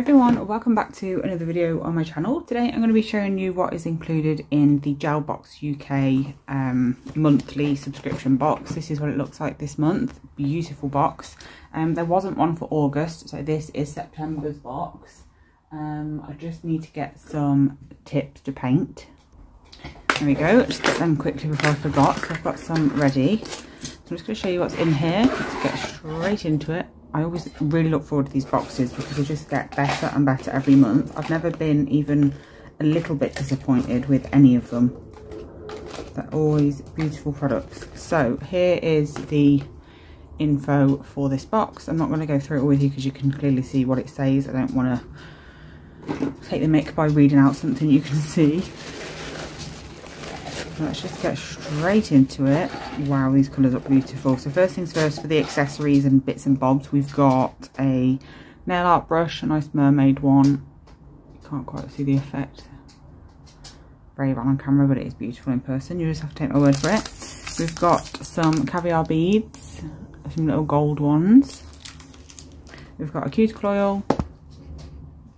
everyone, welcome back to another video on my channel. Today I'm going to be showing you what is included in the Gel Box UK monthly subscription box. This is what it looks like this month. Beautiful box. There wasn't one for August, so this is September's box. I just need to get some tips to paint. There we go, just get them quickly before I forgot. So I've got some ready. I'm just going to show you what's in here. Let's get straight into it. I always really look forward to these boxes because they just get better and better every month. I've never been even a little bit disappointed with any of them. They're always beautiful products. So here is the info for this box. I'm not going to go through it all with you because you can clearly see what it says. I don't want to take the mick by reading out something you can see. Let's just get straight into it. Wow, these colours look beautiful. So first things first, for the accessories and bits and bobs, we've got a nail art brush, a nice mermaid one. You can't quite see the effect very well on camera, but it is beautiful in person. You just have to take my word for it. We've got some caviar beads, some little gold ones. We've got a cuticle oil.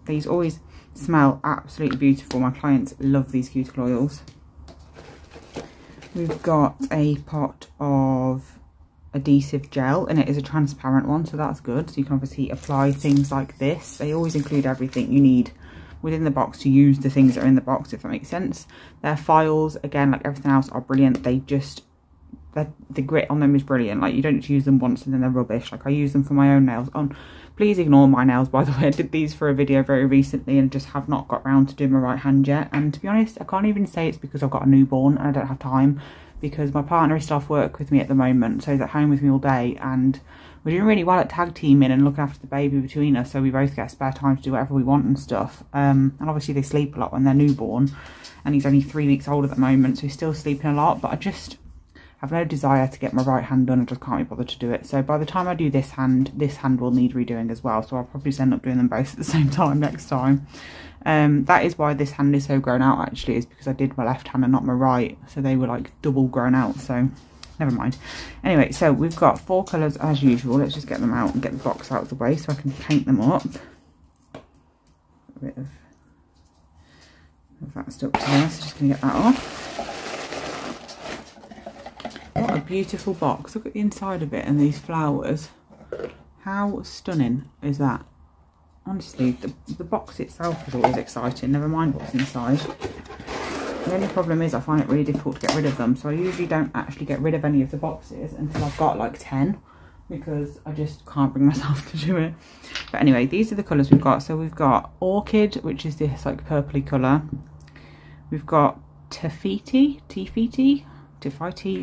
These always smell absolutely beautiful. My clients love these cuticle oils. We've got a pot of adhesive gel, and it is a transparent one, so that's good. So you can obviously apply things like this. They always include everything you need within the box to use the things that are in the box, if that makes sense. Their files, again, like everything else, are brilliant. They just, the grit on them is brilliant. Like, you don't use them once and then they're rubbish. Like, I use them for my own nails. Please ignore my nails, by the way. I did these for a video very recently and just have not got round to doing my right hand yet. And to be honest, I can't even say it's because I've got a newborn and I don't have time, because my partner is still off work with me at the moment, so he's at home with me all day, and we're doing really well at tag teaming and looking after the baby between us, so we both get spare time to do whatever we want and stuff. And obviously they sleep a lot when they're newborn, and he's only 3 weeks old at the moment, so he's still sleeping a lot, but I just have no desire to get my right hand done. I just can't be bothered to do it. So by the time I do this hand will need redoing as well, so I'll probably just end up doing them both at the same time next time. That is why this hand is so grown out, actually, is because I did my left hand and not my right, so they were like double grown out, so never mind. Anyway, so we've got 4 colours as usual. Let's just get them out and get the box out of the way so I can paint them up. A bit of that stuck to there, so just going to get that off. What a beautiful box. Look at the inside of it and these flowers. How stunning is that? Honestly, the box itself is always exciting, never mind what's inside. The only problem is I find it really difficult to get rid of them, so I usually don't actually get rid of any of the boxes until I've got like 10, because I just can't bring myself to do it. But anyway, these are the colours we've got. So we've got Orchid, which is this like purpley colour. We've got Tafiti,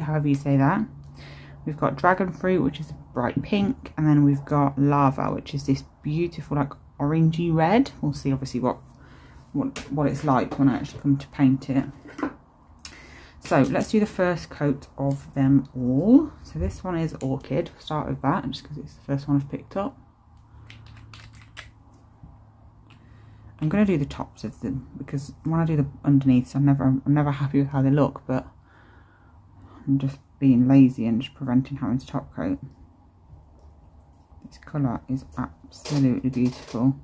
however you say that. We've got Dragon Fruit, which is a bright pink, and then we've got Lava, which is this beautiful like orangey red. We'll see obviously what it's like when I actually come to paint it. So let's do the first coat of them all. So this one is Orchid. We'll start with that just because it's the first one I've picked up. I'm going to do the tops of them because when I do the underneath, I'm never happy with how they look, but I'm just being lazy and just preventing having to top coat. This colour is absolutely beautiful.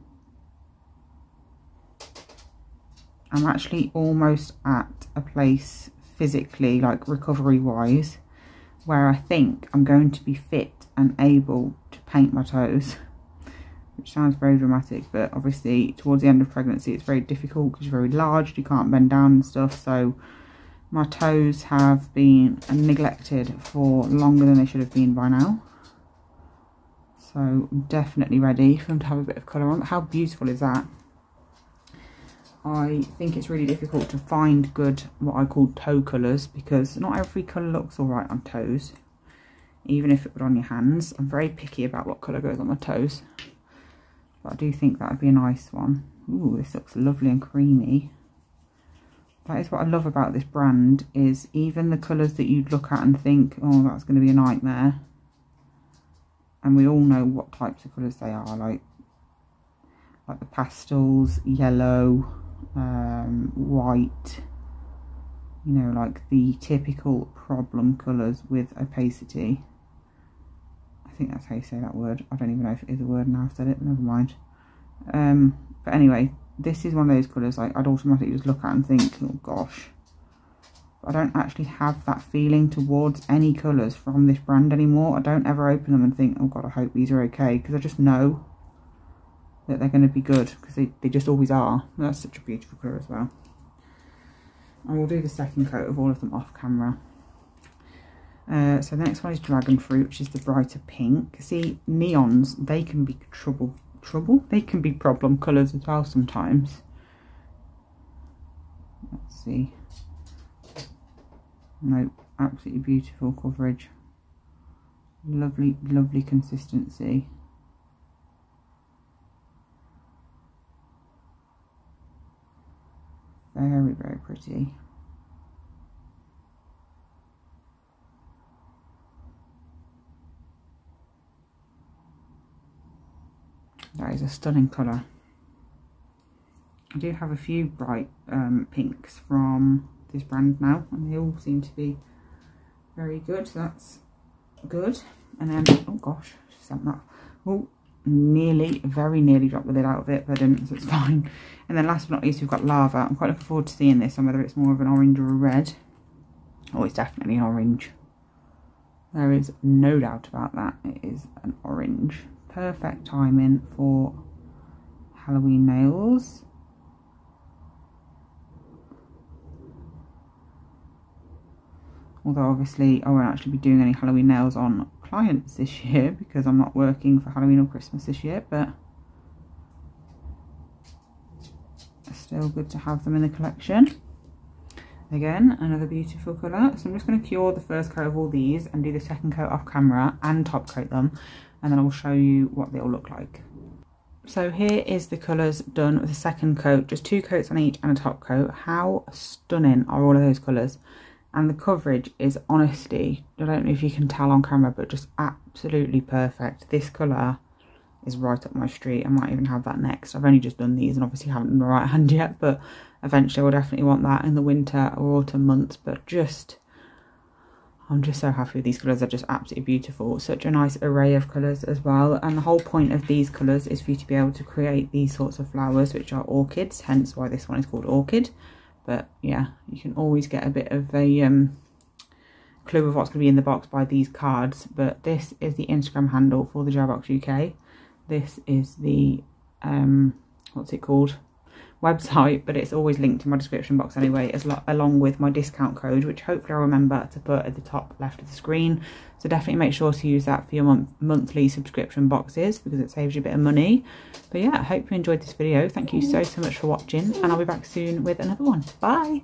I'm actually almost at a place physically, like recovery wise, where I think I'm going to be fit and able to paint my toes, which sounds very dramatic, but obviously towards the end of pregnancy it's very difficult because you're very large, you can't bend down and stuff, so my toes have been neglected for longer than they should have been by now. So I'm definitely ready for them to have a bit of colour on. How beautiful is that? I think it's really difficult to find good, what I call toe colours, because not every colour looks alright on toes, even if it would on your hands. I'm very picky about what colour goes on my toes, but I do think that would be a nice one. Ooh, this looks lovely and creamy. That is what I love about this brand, is even the colours that you'd look at and think, oh, that's going to be a nightmare. And we all know what types of colours they are, like the pastels, yellow, white, you know, like the typical problem colours with opacity. I think that's how you say that word. I don't even know if it is a word now I've said it, but never mind. But anyway, this is one of those colours like I'd automatically just look at and think, oh gosh. But I don't actually have that feeling towards any colours from this brand anymore. I don't ever open them and think, oh god, I hope these are okay, because I just know that they're going to be good, because they just always are. That's such a beautiful colour as well. And we'll do the second coat of all of them off camera. So the next one is Dragon Fruit, which is the brighter pink. See, neons, they can be trouble. They can be problem colours as well sometimes. Let's see. No, absolutely beautiful coverage. Lovely, lovely consistency. Very, very pretty. That is a stunning colour. I do have a few bright pinks from this brand now, and they all seem to be very good, so that's good. And then, oh gosh, that, oh, very nearly dropped the lid out of it, but I didn't, so it's fine. And then last but not least, we've got Lava. I'm quite looking forward to seeing this, and whether it's more of an orange or a red. Oh, it's definitely an orange. There is no doubt about that. It is an orange. Perfect timing for Halloween nails. Although obviously I won't actually be doing any Halloween nails on clients this year because I'm not working for Halloween or Christmas this year, but it's still good to have them in the collection. Again, another beautiful colour. So I'm just going to cure the first coat of all these and do the second coat off camera and top coat them, and then I will show you what they all look like. So here is the colours done with the second coat, just 2 coats on each and a top coat. How stunning are all of those colours? And the coverage is honestly, I don't know if you can tell on camera, but just absolutely perfect. This colour is right up my street. I might even have that next. I've only just done these and obviously haven't done the right hand yet, but eventually I will definitely want that in the winter or autumn months. But I'm just so happy with these colours. They're just absolutely beautiful. Such a nice array of colours as well. And the whole point of these colours is for you to be able to create these sorts of flowers, which are orchids, hence why this one is called Orchid. But yeah, you can always get a bit of a clue of what's going to be in the box by these cards. But this is the Instagram handle for the Jarbox UK. This is the, what's it called? Website, but it's always linked in my description box anyway, along with my discount code, which hopefully I'll remember to put at the top left of the screen. So definitely make sure to use that for your monthly subscription boxes, because it saves you a bit of money. But yeah, I hope you enjoyed this video. Thank you so much for watching, and I'll be back soon with another one. Bye.